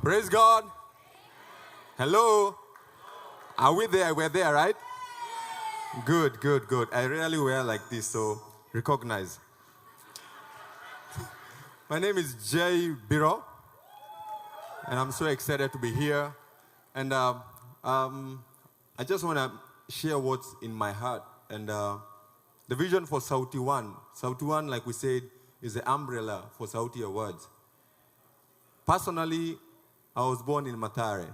Praise God. Hello. Are we there? We're there, right? Good, good, good. I rarely wear like this, so recognize. My name is Jay Biro, and I'm so excited to be here. And I just want to share what's in my heart. And the vision for Sauti One. Sauti One, like we said, is the umbrella for Sauti Awards. Personally, I was born in Mathare.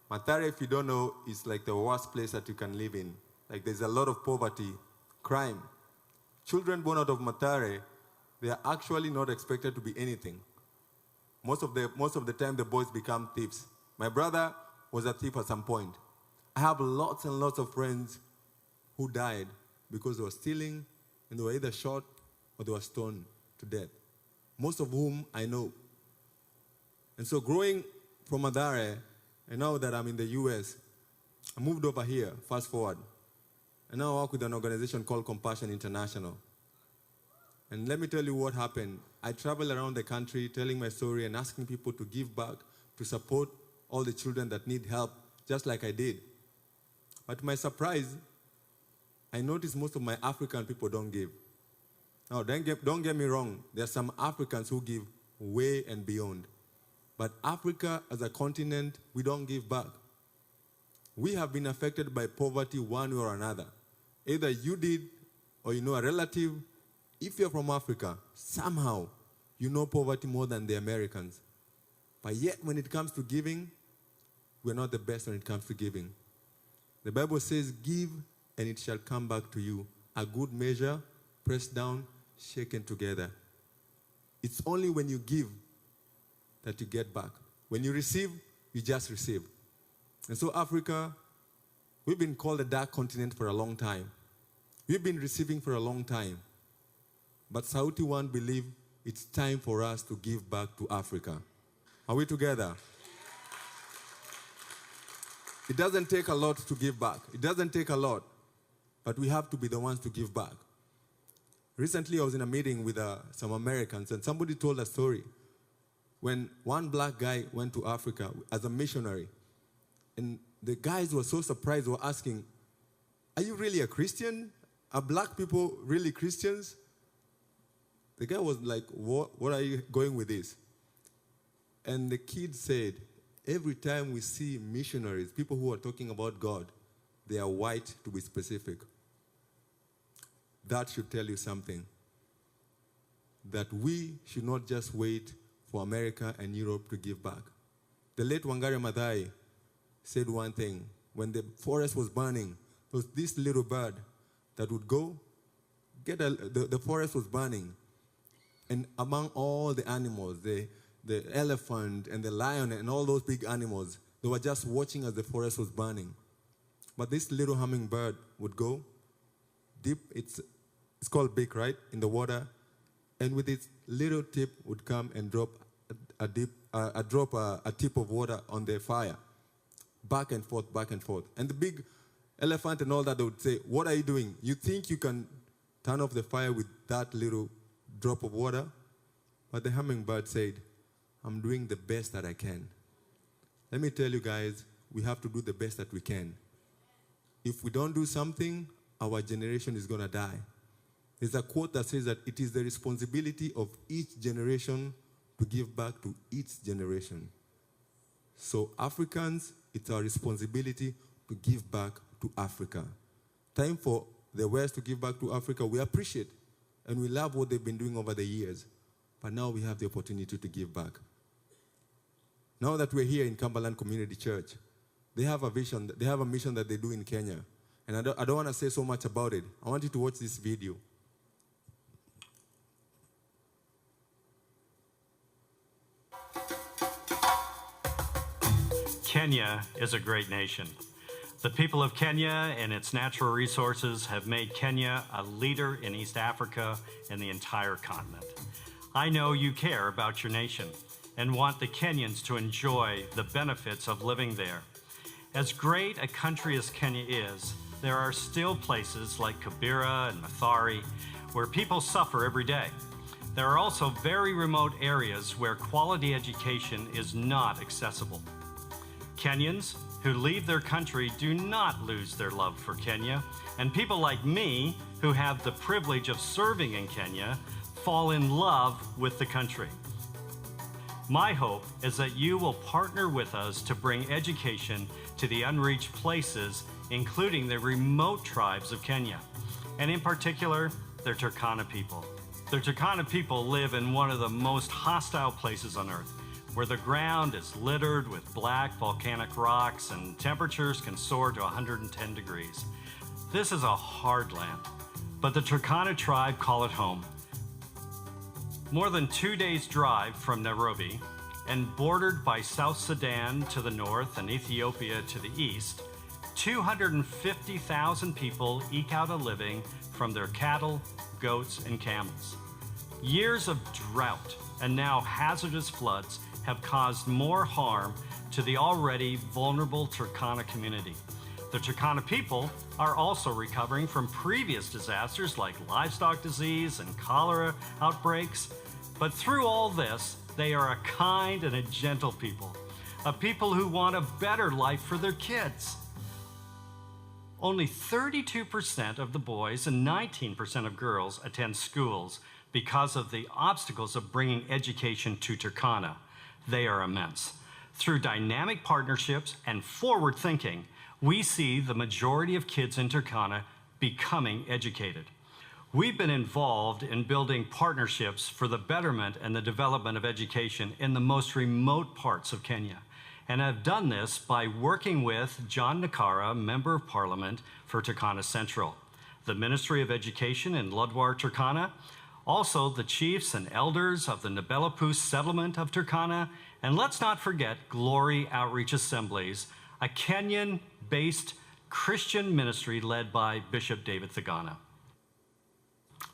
Mathare, if you don't know, is like the worst place that you can live in. Like there's a lot of poverty, crime. Children born out of Mathare, they are actually not expected to be anything. Most of the time, the boys become thieves. My brother was a thief at some point. I have lots and lots of friends who died because they were stealing, and they were either shot or they were stoned to death. Most of whom I know. And so growing from Mathare, and now that I'm in the US, I moved over here, fast forward. And now I work with an organization called Compassion International. And let me tell you what happened. I travel around the country telling my story and asking people to give back, to support all the children that need help, just like I did. But to my surprise, I noticed most of my African people don't give. Now, don't get me wrong. There are some Africans who give way and beyond. But Africa as a continent, we don't give back. We have been affected by poverty one way or another. Either you did or you know a relative. If you're from Africa, somehow you know poverty more than the Americans. But yet when it comes to giving, we're not the best when it comes to giving. The Bible says, give and it shall come back to you. A good measure, pressed down, shaken together. It's only when you give that you get back. When you receive, you just receive. And so Africa, we've been called a dark continent for a long time. We've been receiving for a long time. But Sauti One believe it's time for us to give back to Africa. Are we together? It doesn't take a lot to give back. It doesn't take a lot. But we have to be the ones to give back. Recently, I was in a meeting with some Americans, and somebody told a story. When one black guy went to Africa as a missionary, and the guys were so surprised, were asking, are you really a Christian? Are black people really Christians? The guy was like, what are you going with this? And the kid said, every time we see missionaries, people who are talking about God, they are white, to be specific. That should tell you something. That we should not just wait for America and Europe to give back. The late Wangari Maathai said one thing. When the forest was burning, there was this little bird that would go, the forest was burning. And among all the animals, the elephant and the lion and all those big animals, they were just watching as the forest was burning. But this little hummingbird would go, dip, it's called beak, right, in the water, and with its little tip would come and drop a tip of water on the fire. Back and forth, back and forth. And the big elephant and all that, they would say, what are you doing? You think you can turn off the fire with that little drop of water? But the hummingbird said, I'm doing the best that I can. Let me tell you guys, we have to do the best that we can. If we don't do something, our generation is going to die. There's a quote that says that it is the responsibility of each generation to give back to each generation. So Africans, it's our responsibility to give back to Africa. Time for the West to give back to Africa. We appreciate and we love what they've been doing over the years. But now we have the opportunity to give back. Now that we're here in Cumberland Community Church, they have a vision, they have a mission that they do in Kenya. And I don't want to say so much about it. I want you to watch this video. Kenya is a great nation. The people of Kenya and its natural resources have made Kenya a leader in East Africa and the entire continent. I know you care about your nation and want the Kenyans to enjoy the benefits of living there. As great a country as Kenya is, there are still places like Kibera and Mathare where people suffer every day. There are also very remote areas where quality education is not accessible. Kenyans who leave their country do not lose their love for Kenya, and people like me who have the privilege of serving in Kenya fall in love with the country. My hope is that you will partner with us to bring education to the unreached places, including the remote tribes of Kenya, and in particular, the Turkana people. The Turkana people live in one of the most hostile places on earth, where the ground is littered with black volcanic rocks and temperatures can soar to 110 degrees. This is a hard land, but the Turkana tribe call it home. More than 2 days' drive from Nairobi, and bordered by South Sudan to the north and Ethiopia to the east, 250,000 people eke out a living from their cattle, goats, and camels. Years of drought and now hazardous floods have caused more harm to the already vulnerable Turkana community. The Turkana people are also recovering from previous disasters like livestock disease and cholera outbreaks. But through all this, they are a kind and a gentle people, a people who want a better life for their kids. Only 32% of the boys and 19% of girls attend schools because of the obstacles of bringing education to Turkana. They are immense. Through dynamic partnerships and forward thinking, we see the majority of kids in Turkana becoming educated. We've been involved in building partnerships for the betterment and the development of education in the most remote parts of Kenya. And I've done this by working with John Nakara, Member of Parliament for Turkana Central, the Ministry of Education in Lodwar, Turkana, also the chiefs and elders of the Nabelapus settlement of Turkana, and let's not forget Glory Outreach Assemblies, a Kenyan-based Christian ministry led by Bishop David Thagana.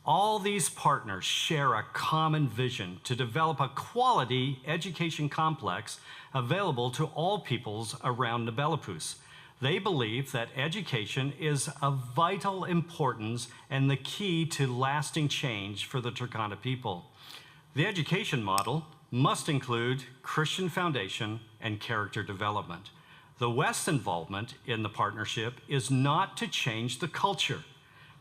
All these partners share a common vision to develop a quality education complex available to all peoples around Nabelapus. They believe that education is of vital importance and the key to lasting change for the Turkana people. The education model must include Christian foundation and character development. The West's involvement in the partnership is not to change the culture,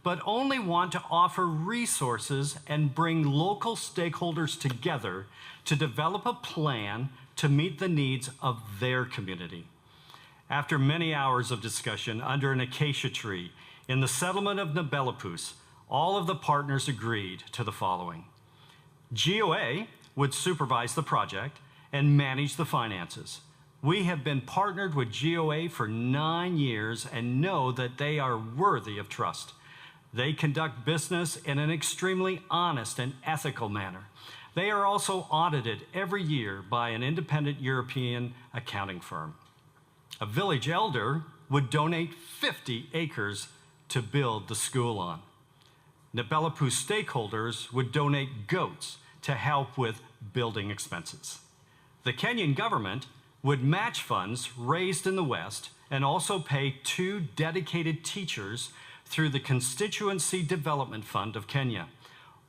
but only want to offer resources and bring local stakeholders together to develop a plan to meet the needs of their community. After many hours of discussion under an acacia tree in the settlement of Nabelapus, all of the partners agreed to the following. GOA would supervise the project and manage the finances. We have been partnered with GOA for 9 years and know that they are worthy of trust. They conduct business in an extremely honest and ethical manner. They are also audited every year by an independent European accounting firm. A village elder would donate 50 acres to build the school on. Nabelapus stakeholders would donate goats to help with building expenses. The Kenyan government would match funds raised in the West and also pay 2 dedicated teachers through the Constituency Development Fund of Kenya.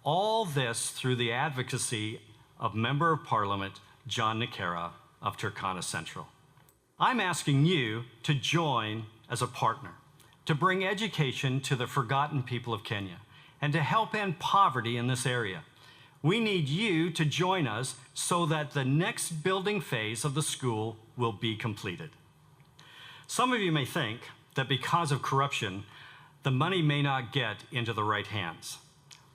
All this through the advocacy of Member of Parliament John Nakara of Turkana Central. I'm asking you to join as a partner, to bring education to the forgotten people of Kenya, and to help end poverty in this area. We need you to join us so that the next building phase of the school will be completed. Some of you may think that because of corruption, the money may not get into the right hands.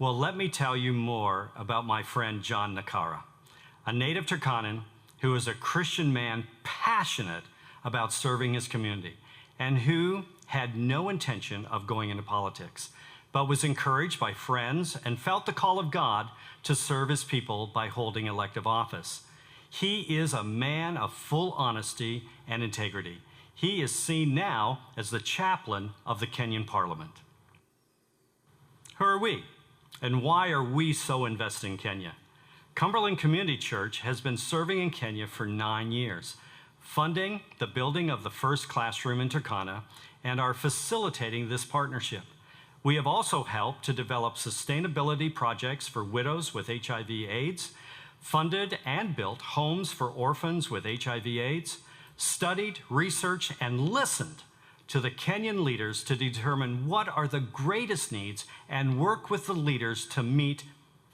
Well, let me tell you more about my friend John Nakara, a native Turkanan who is a Christian man passionate about serving his community and who had no intention of going into politics, but was encouraged by friends and felt the call of God to serve his people by holding elective office. He is a man of full honesty and integrity. He is seen now as the chaplain of the Kenyan Parliament. Who are we? And why are we so invested in Kenya? Cumberland Community Church has been serving in Kenya for 9 years, funding the building of the first classroom in Turkana, and are facilitating this partnership. We have also helped to develop sustainability projects for widows with HIV/AIDS, funded and built homes for orphans with HIV/AIDS, studied, researched, and listened to the Kenyan leaders to determine what are the greatest needs and work with the leaders to meet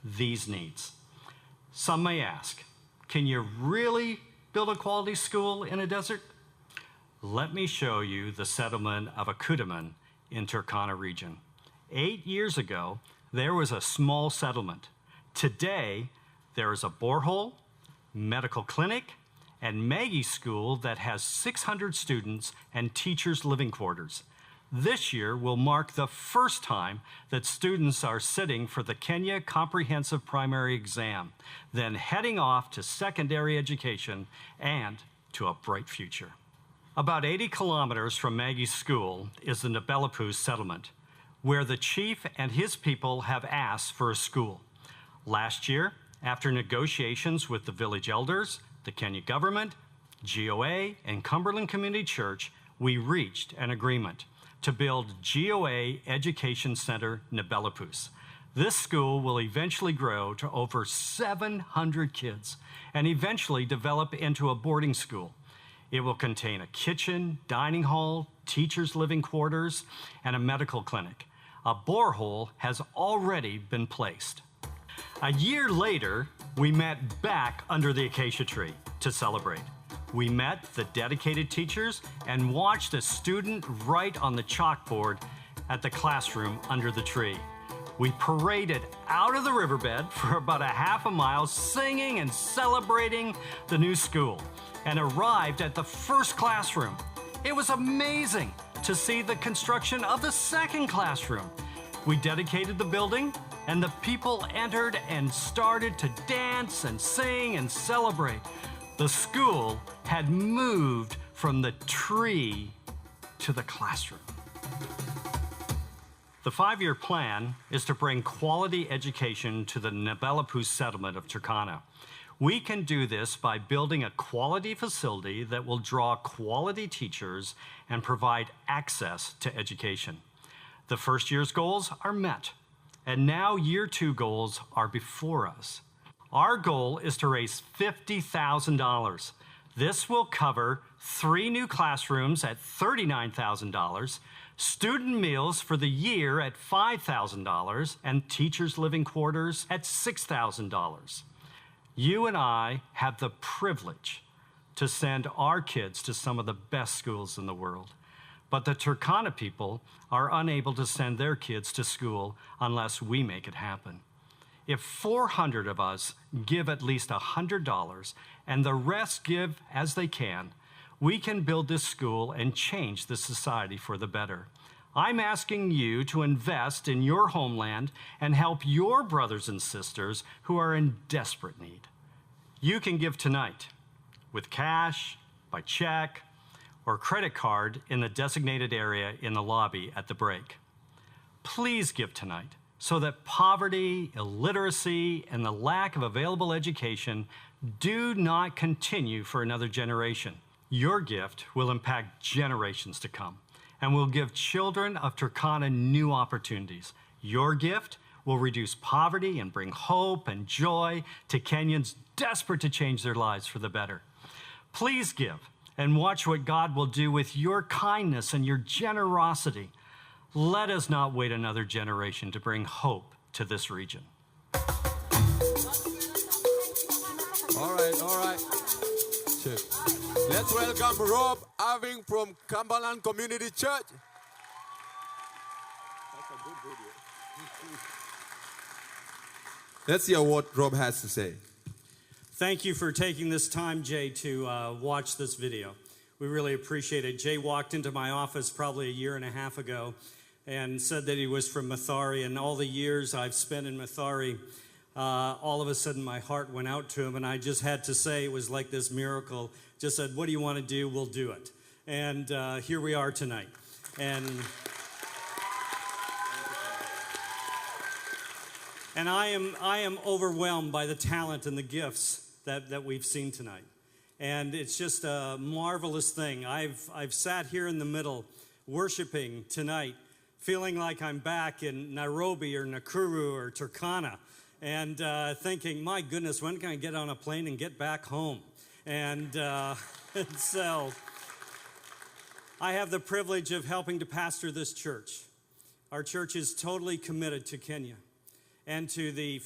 these needs. Some may ask, can you really build a quality school in a desert? Let me show you the settlement of Comunity in Turkana region. 8 years ago, there was a small settlement. Today, there is a borehole, medical clinic, and Maggie School that has 600 students and teachers' living quarters. This year will mark the first time that students are sitting for the Kenya Comprehensive Primary Exam, then heading off to secondary education and to a bright future. About 80 kilometers from Maggie's school is the Nabelapus settlement, where the chief and his people have asked for a school. Last year, after negotiations with the village elders, the Kenya government, GOA, and Cumberland Community Church, we reached an agreement to build GOA Education Center Nabelapus. This school will eventually grow to over 700 kids and eventually develop into a boarding school. It will contain a kitchen, dining hall, teachers' living quarters, and a medical clinic. A borehole has already been placed. A year later, we met back under the acacia tree to celebrate. We met the dedicated teachers and watched a student write on the chalkboard at the classroom under the tree. We paraded out of the riverbed for about a half a mile, singing and celebrating the new school, and arrived at the first classroom. It was amazing to see the construction of the second classroom. We dedicated the building, and the people entered and started to dance and sing and celebrate. The school had moved from the tree to the classroom. The 5-year plan is to bring quality education to the Nabelapus settlement of Turkana. We can do this by building a quality facility that will draw quality teachers and provide access to education. The first year's goals are met, and now year 2 goals are before us. Our goal is to raise $50,000. This will cover 3 new classrooms at $39,000, student meals for the year at $5,000, and teachers' living quarters at $6,000. You and I have the privilege to send our kids to some of the best schools in the world. But the Turkana people are unable to send their kids to school unless we make it happen. If 400 of us give at least $100 and the rest give as they can, we can build this school and change the society for the better. I'm asking you to invest in your homeland and help your brothers and sisters who are in desperate need. You can give tonight with cash, by check, or credit card in the designated area in the lobby at the break. Please give tonight so that poverty, illiteracy, and the lack of available education do not continue for another generation. Your gift will impact generations to come and will give children of Turkana new opportunities. Your gift will reduce poverty and bring hope and joy to Kenyans desperate to change their lives for the better. Please give and watch what God will do with your kindness and your generosity. Let us not wait another generation to bring hope to this region. All right. Check. Let's welcome Rob Irving from Cumberland Community Church. That's a good video. Let's hear what Rob has to say. Thank you for taking this time, Jay, to watch this video. We really appreciate it. Jay walked into my office probably a year and a half ago and said that he was from Mathare, and all the years I've spent in Mathare, all of a sudden my heart went out to him, and I just had to say it was like this miracle. Just said, what do you want to do? We'll do it. And here we are tonight. And I am overwhelmed by the talent and the gifts that we've seen tonight. And it's just a marvelous thing. I've sat here in the middle worshiping tonight feeling like I'm back in Nairobi or Nakuru or Turkana, and thinking, my goodness, when can I get on a plane and get back home? And so I have the privilege of helping to pastor this church. Our church is totally committed to Kenya and to the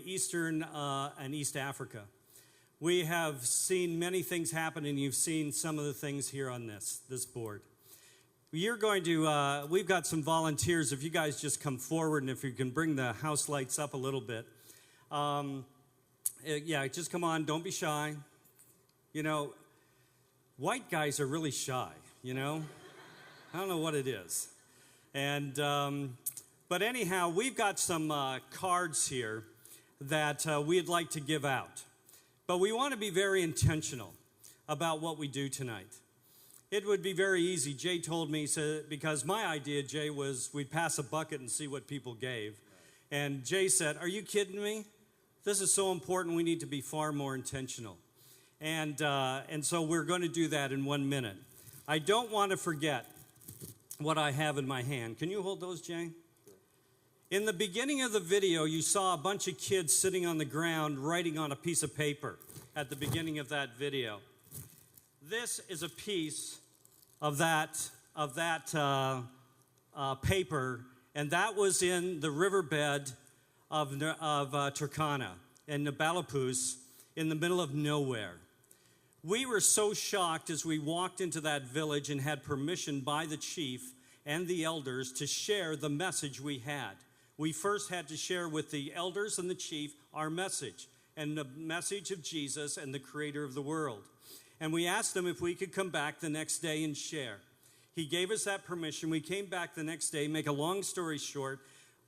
Eastern and East Africa. We have seen many things happen, and you've seen some of the things here on this board. We've got some volunteers. If you guys just come forward, and if you can bring the house lights up a little bit. Just come on, don't be shy. You know, white guys are really shy, you know? I don't know what it is. And, but anyhow, we've got some cards here that we'd like to give out. But we want to be very intentional about what we do tonight. It would be very easy. Jay told me, because my idea, Jay, was we'd pass a bucket and see what people gave. And Jay said, are you kidding me? This is so important, we need to be far more intentional. And so we're going to do that in 1 minute. I don't want to forget what I have in my hand. Can you hold those, Jay? In the beginning of the video, you saw a bunch of kids sitting on the ground writing on a piece of paper at the beginning of that video. This is a piece of that paper, and that was in the riverbed of Turkana in Nabalapus, in the middle of nowhere. We were so shocked as we walked into that village and had permission by the chief and the elders to share the message we had. We first had to share with the elders and the chief our message, and the message of Jesus and the creator of the world. And we asked them if we could come back the next day and share. He gave us that permission. We came back the next day. Make a long story short,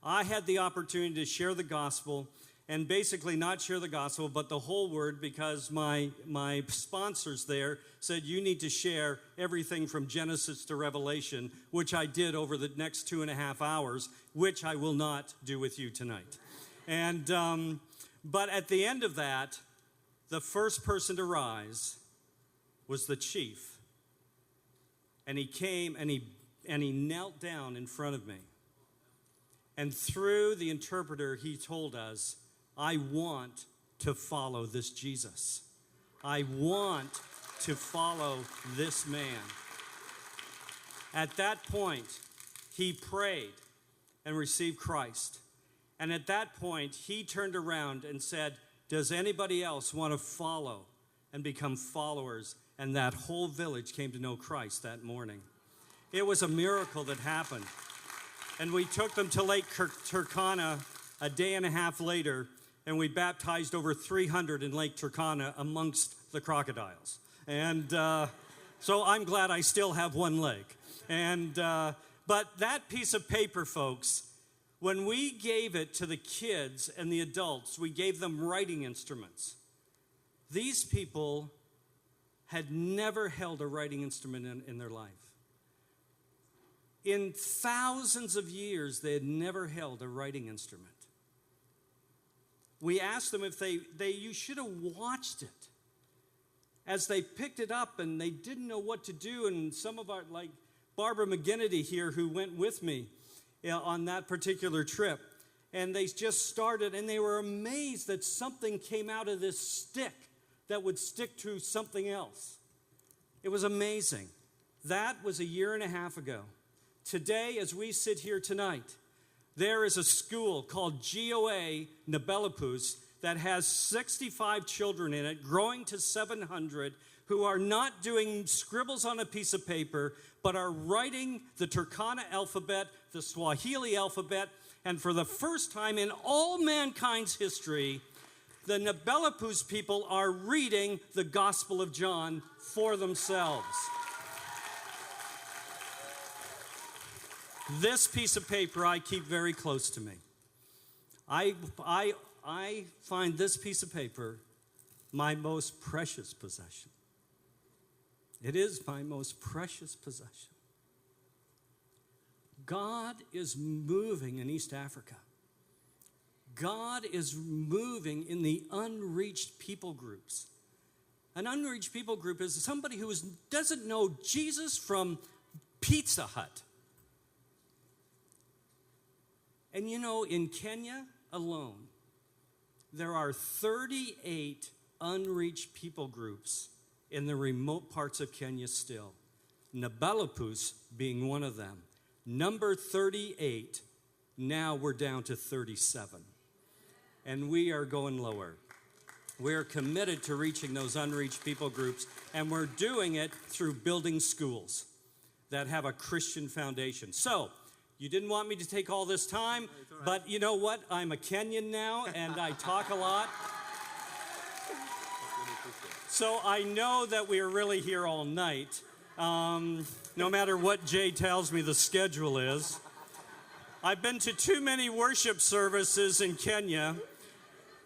I had the opportunity to share the gospel, and basically not share the gospel, but the whole word, because my sponsors there said you need to share everything from Genesis to Revelation, which I did over the next 2.5 hours, which I will not do with you tonight. And but at the end of that, the first person to rise was the chief. And he came and he knelt down in front of me. And through the interpreter, he told us, I want to follow this Jesus. I want to follow this man. At that point, he prayed and received Christ. And at that point, he turned around and said, does anybody else want to follow and become followers? And that whole village came to know Christ that morning. It was a miracle that happened. And we took them to Lake Turkana a day and a half later, and we baptized over 300 in Lake Turkana amongst the crocodiles. And so I'm glad I still have one leg. And but that piece of paper, folks, when we gave it to the kids and the adults, we gave them writing instruments. These people had never held a writing instrument in their life. In thousands of years, they had never held a writing instrument. We asked them if you should have watched it. As they picked it up and they didn't know what to do, and some of our, like Barbara McGinnity here, who went with me on that particular trip, and they just started, and they were amazed that something came out of this stick that would stick to something else. It was amazing. That was a year and a half ago. Today, as we sit here tonight, there is a school called GOA Nabalapus that has 65 children in it, growing to 700, who are not doing scribbles on a piece of paper, but are writing the Turkana alphabet, the Swahili alphabet, and for the first time in all mankind's history, the Nabalapus people are reading the Gospel of John for themselves. This piece of paper I keep very close to me. I find this piece of paper my most precious possession. It is my most precious possession. God is moving in East Africa. God is moving in the unreached people groups. An unreached people group is somebody who doesn't know Jesus from Pizza Hut. And you know, in Kenya alone, there are 38 unreached people groups in the remote parts of Kenya still. Nabalapus being one of them. Number 38, now we're down to 37. And we are going lower. We're committed to reaching those unreached people groups, and we're doing it through building schools that have a Christian foundation. So, you didn't want me to take all this time, but you know what? I'm a Kenyan now, and I talk a lot. So I know that we are really here all night, no matter what Jay tells me the schedule is. I've been to too many worship services in Kenya.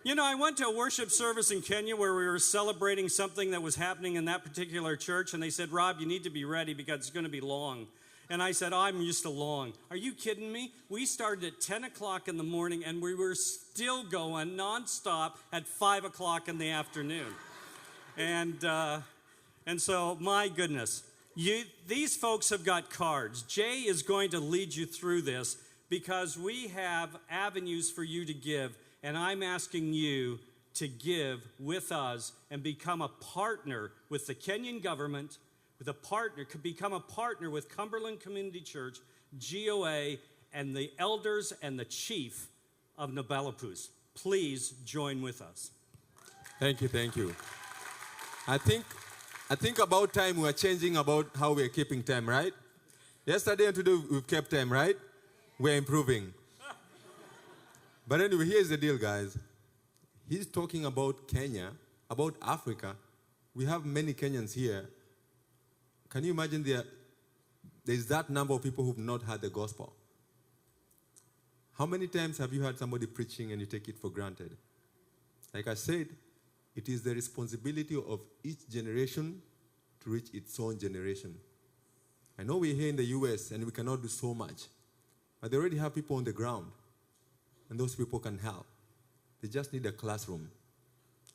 You know, I went to a worship service in Kenya where we were celebrating something that was happening in that particular church, and they said, Rob, you need to be ready because it's going to be long. And I said, I'm used to long. Are you kidding me? We started at 10 o'clock in the morning, and we were still going nonstop at 5 o'clock in the afternoon. And so, my goodness, these folks have got cards. Jay is going to lead you through this because we have avenues for you to give, and I'm asking you to give with us and become a partner with the Kenyan government, become a partner with Cumberland Community Church, GOA, and the elders and the chief of Nabalapus. Please join with us. Thank you, thank you. I think about time we are changing about how we are keeping time, right? Yesterday and today we've kept time, right? We're improving. But anyway, here's the deal, guys. He's talking about Kenya, about Africa. We have many Kenyans here. Can you imagine there's that number of people who've not heard the gospel? How many times have you heard somebody preaching and you take it for granted? Like I said, it is the responsibility of each generation to reach its own generation. I know we're here in the US and we cannot do so much, but they already have people on the ground, and those people can help. They just need a classroom.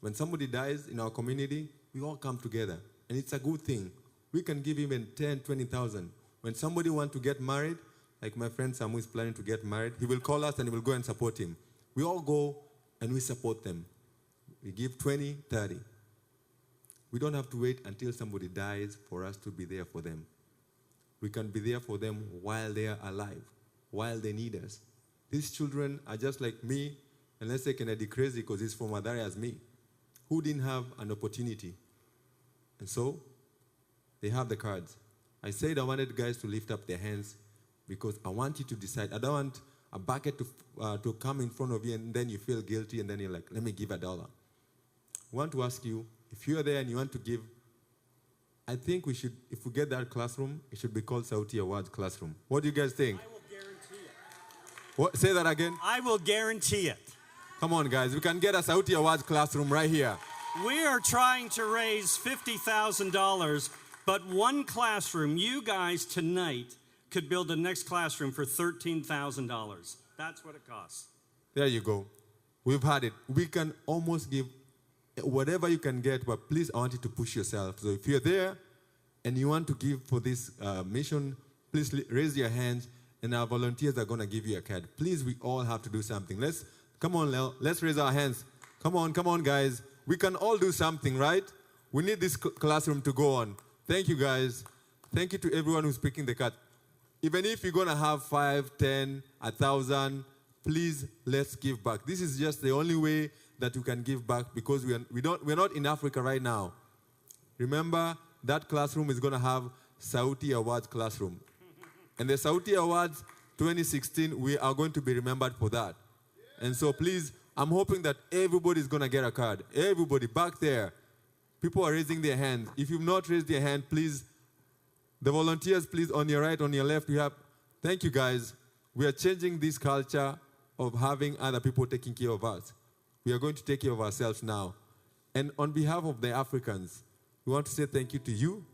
When somebody dies in our community, we all come together, and it's a good thing. We can give even 10, 20,000. When somebody wants to get married, like my friend Samu is planning to get married, he will call us and we will go and support him. We all go and we support them. We give 20, 30. We don't have to wait until somebody dies for us to be there for them. We can be there for them while they are alive, while they need us. These children are just like me, and let's say Kennedy Crazy because he's from Mathare as me, who didn't have an opportunity. And so, they have the cards. I said I wanted guys to lift up their hands because I want you to decide. I don't want a bucket to come in front of you and then you feel guilty and then you're like, let me give $1. I want to ask you, if you're there and you want to give, I think we should, if we get that classroom, it should be called Sauti Awards Classroom. What do you guys think? I will guarantee it. What? Say that again. I will guarantee it. Come on, guys. We can get a Sauti Awards Classroom right here. We are trying to raise $50,000, but one classroom, you guys tonight could build the next classroom for $13,000. That's what it costs. There you go. We've had it. We can almost give whatever you can get, but please, I want you to push yourself. So if you're there and you want to give for this mission, please raise your hands, and our volunteers are going to give you a card. Please, we all have to do something. Let's raise our hands. Come on, guys. We can all do something, right? We need this classroom to go on. Thank you, guys. Thank you to everyone who's picking the card. Even if you're going to have 5, 10, 1,000, please, let's give back. This is just the only way that you can give back because we're not in Africa right now. Remember, that classroom is going to have Sauti Awards Classroom. And the Sauti Awards 2016, we are going to be remembered for that. And so please, I'm hoping that everybody is going to get a card. Everybody back there. People are raising their hands. If you've not raised your hand, please, the volunteers, please, on your right, on your left, thank you guys. We are changing this culture of having other people taking care of us. We are going to take care of ourselves now. And on behalf of the Africans, we want to say thank you to you,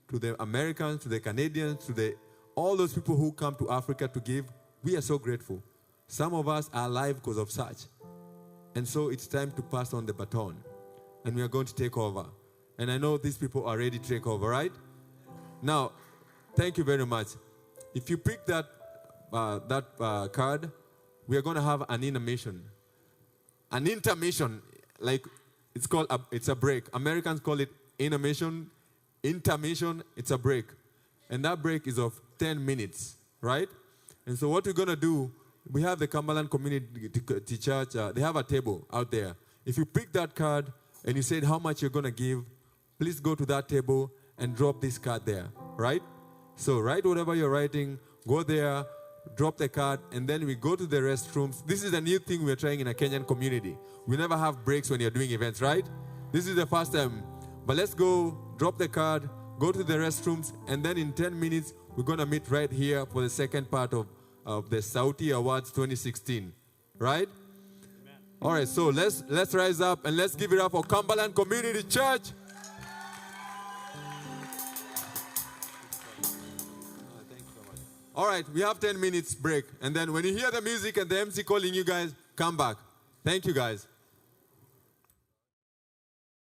to the Americans, to the Canadians, to all those people who come to Africa to give. We are so grateful. Some of us are alive because of such. And so it's time to pass on the baton. And we are going to take over. And I know these people are ready to take over, right? Now, thank you very much. If you pick that card, we are going to have an intermission. An intermission, like it's called, it's a break. Americans call it intermission. Intermission, it's a break. And that break is of 10 minutes, right? And so what we're going to do, we have the Cumberland Community Church, they have a table out there. If you pick that card and you said how much you're going to give, please go to that table and drop this card there, right? So write whatever you're writing, go there, drop the card, and then we go to the restrooms. This is a new thing we're trying in a Kenyan community. We never have breaks when you're doing events, right? This is the first time. But let's go, drop the card, go to the restrooms, and then in 10 minutes, we're going to meet right here for the second part of the Saudi Awards 2016, right? Amen. All right, so let's rise up and let's give it up for Cumberland Community Church. All right, we have 10 minutes break. And then when you hear the music and the MC calling you guys, come back. Thank you, guys.